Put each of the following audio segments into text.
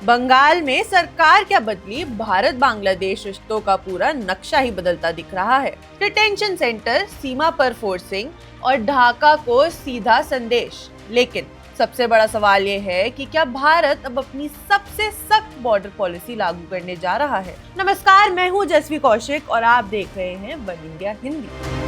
बंगाल में सरकार क्या बदली, भारत बांग्लादेश रिश्तों का पूरा नक्शा ही बदलता दिख रहा है। डिटेंशन सेंटर, सीमा पर फोर्सिंग और ढाका को सीधा संदेश। लेकिन सबसे बड़ा सवाल ये है कि क्या भारत अब अपनी सबसे सख्त बॉर्डर पॉलिसी लागू करने जा रहा है। नमस्कार, मैं हूँ जसवी कौशिक और आप देख रहे हैं वन इंडिया हिंदी।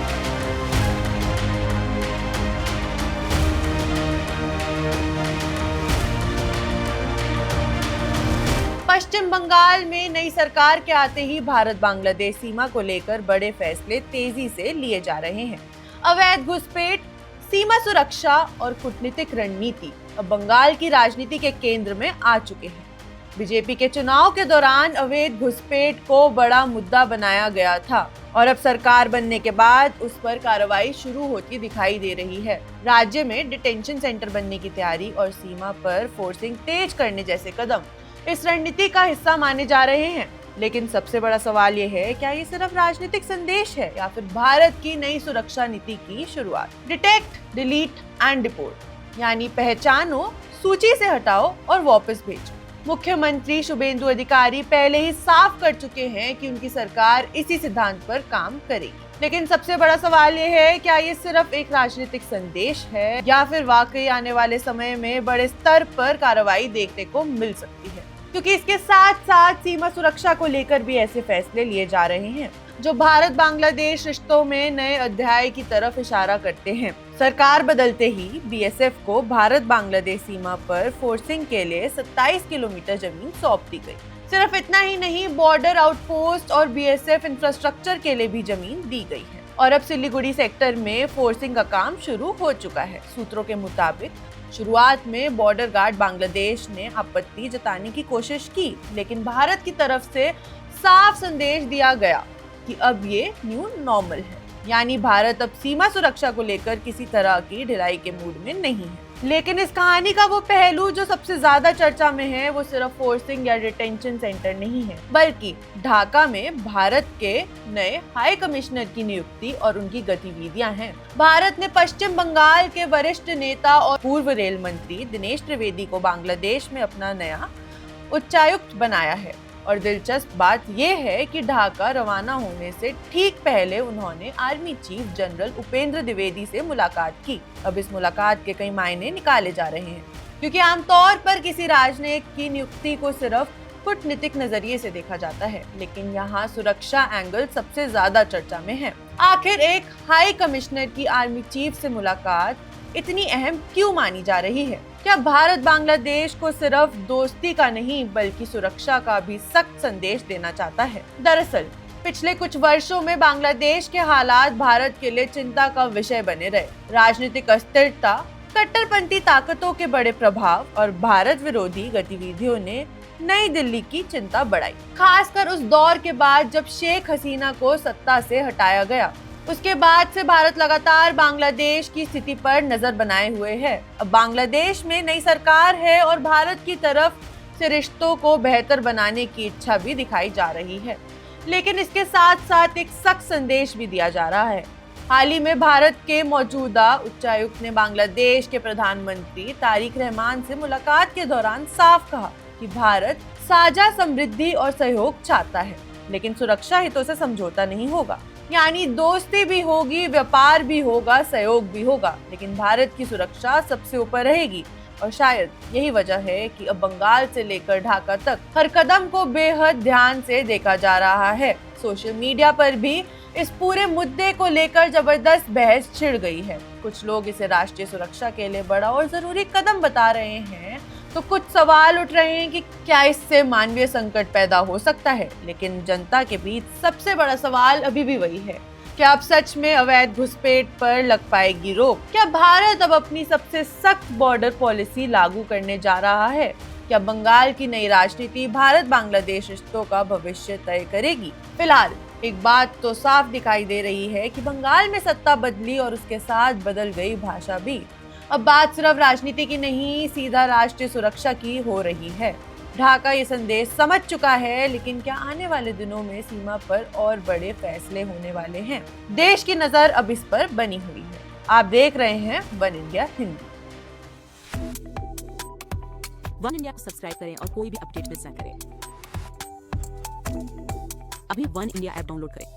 पश्चिम बंगाल में नई सरकार के आते ही भारत बांग्लादेश सीमा को लेकर बड़े फैसले तेजी से लिए जा रहे हैं। अवैध घुसपैठ, सीमा सुरक्षा और कूटनीतिक रणनीति अब बंगाल की राजनीति के केंद्र में आ चुके हैं। बीजेपी के चुनाव के दौरान अवैध घुसपैठ को बड़ा मुद्दा बनाया गया था और अब सरकार बनने के बाद उस पर कार्रवाई शुरू होती दिखाई दे रही है। राज्य में डिटेंशन सेंटर बनने की तैयारी और सीमा पर फोर्सिंग तेज करने जैसे कदम इस रणनीति का हिस्सा माने जा रहे हैं। लेकिन सबसे बड़ा सवाल ये है, क्या ये सिर्फ राजनीतिक संदेश है या फिर भारत की नई सुरक्षा नीति की शुरुआत। डिटेक्ट, डिलीट एंड डिपोर्ट, यानी पहचानो, सूची से हटाओ और वापस भेजो। मुख्यमंत्री शुभेंदु अधिकारी पहले ही साफ कर चुके हैं कि उनकी सरकार इसी सिद्धांत पर काम करेगी। लेकिन सबसे बड़ा सवाल ये है, क्या ये सिर्फ एक राजनीतिक संदेश है या फिर वाकई आने वाले समय में बड़े स्तर पर कार्रवाई देखने को मिल सकती है। क्योंकि इसके साथ साथ सीमा सुरक्षा को लेकर भी ऐसे फैसले लिए जा रहे हैं जो भारत बांग्लादेश रिश्तों में नए अध्याय की तरफ इशारा करते हैं। सरकार बदलते ही बीएसएफ को भारत बांग्लादेश सीमा पर फोर्सिंग के लिए 27 किलोमीटर जमीन सौंप दी गई। सिर्फ इतना ही नहीं, बॉर्डर आउटपोस्ट और बीएसएफ इंफ्रास्ट्रक्चर के लिए भी जमीन दी गई है और अब सिलीगुड़ी सेक्टर में फोर्सिंग का काम शुरू हो चुका है। सूत्रों के मुताबिक शुरुआत में बॉर्डर गार्ड बांग्लादेश ने आपत्ति जताने की कोशिश की, लेकिन भारत की तरफ से साफ संदेश दिया गया कि अब ये न्यू नॉर्मल है, यानी भारत अब सीमा सुरक्षा को लेकर किसी तरह की ढिलाई के मूड में नहीं है। लेकिन इस कहानी का वो पहलू जो सबसे ज्यादा चर्चा में है, वो सिर्फ फोर्सिंग या डिटेंशन सेंटर नहीं है, बल्कि ढाका में भारत के नए हाई कमिश्नर की नियुक्ति और उनकी गतिविधियां हैं। भारत ने पश्चिम बंगाल के वरिष्ठ नेता और पूर्व रेल मंत्री दिनेश त्रिवेदी को बांग्लादेश में अपना नया उच्चायुक्त बनाया है और दिलचस्प बात यह है कि ढाका रवाना होने से ठीक पहले उन्होंने army chief general Upendra Dwivedi से मुलाकात की। अब इस मुलाकात के कई मायने निकाले जा रहे हैं, क्योंकि आमतौर पर किसी राजनयिक की नियुक्ति को सिर्फ कूटनीतिक नजरिए से देखा जाता है, लेकिन यहाँ सुरक्षा एंगल सबसे ज्यादा चर्चा में है। आखिर एक हाई कमिश्नर की आर्मी चीफ से मुलाकात इतनी अहम क्यों मानी जा रही है? क्या भारत बांग्लादेश को सिर्फ दोस्ती का नहीं बल्कि सुरक्षा का भी सख्त संदेश देना चाहता है? दरअसल पिछले कुछ वर्षों में बांग्लादेश के हालात भारत के लिए चिंता का विषय बने रहे। राजनीतिक अस्थिरता, कट्टरपंथी ताकतों के बड़े प्रभाव और भारत विरोधी गतिविधियों ने नई दिल्ली की चिंता बढ़ाई। खासकर उस दौर के बाद जब शेख हसीना को सत्ता से हटाया गया। उसके बाद से भारत लगातार बांग्लादेश की स्थिति पर नजर बनाए हुए है। अब बांग्लादेश में नई सरकार है और भारत की तरफ से रिश्तों को बेहतर बनाने की इच्छा भी दिखाई जा रही है, लेकिन इसके साथ साथ एक सख्त संदेश भी दिया जा रहा है। हाल ही में भारत के मौजूदा उच्चायुक्त ने बांग्लादेश के प्रधानमंत्री तारिक रहमान से मुलाकात के दौरान साफ कहा कि भारत साझा समृद्धि और सहयोग चाहता है, लेकिन सुरक्षा हितों से समझौता नहीं होगा। यानी दोस्ती भी होगी, व्यापार भी होगा, सहयोग भी होगा, लेकिन भारत की सुरक्षा सबसे ऊपर रहेगी। और शायद यही वजह है कि अब बंगाल से लेकर ढाका तक हर कदम को बेहद ध्यान से देखा जा रहा है। सोशल मीडिया पर भी इस पूरे मुद्दे को लेकर जबरदस्त बहस छिड़ गई है। कुछ लोग इसे राष्ट्रीय सुरक्षा के लिए बड़ा और जरूरी कदम बता रहे हैं, तो कुछ सवाल उठ रहे हैं कि क्या इससे मानवीय संकट पैदा हो सकता है। लेकिन जनता के बीच सबसे बड़ा सवाल अभी भी वही है, क्या अब सच में अवैध घुसपैठ पर लग पाएगी रोक? क्या भारत अब अपनी सबसे सख्त बॉर्डर पॉलिसी लागू करने जा रहा है? क्या बंगाल की नई राजनीति भारत बांग्लादेश रिश्तों का भविष्य तय करेगी? फिलहाल एक बात तो साफ दिखाई दे रही है कि बंगाल में सत्ता बदली और उसके साथ बदल गई भाषा भी। अब बात सिर्फ राजनीति की नहीं, सीधा राष्ट्रीय सुरक्षा की हो रही है। ढाका ये संदेश समझ चुका है, लेकिन क्या आने वाले दिनों में सीमा पर और बड़े फैसले होने वाले हैं? देश की नजर अब इस पर बनी हुई है। आप देख रहे हैं one India Hindi. One India को सब्सक्राइब करें और कोई भी अपडेट मिस ना करें। अभी वन इंडिया ऐप डाउनलोड करें।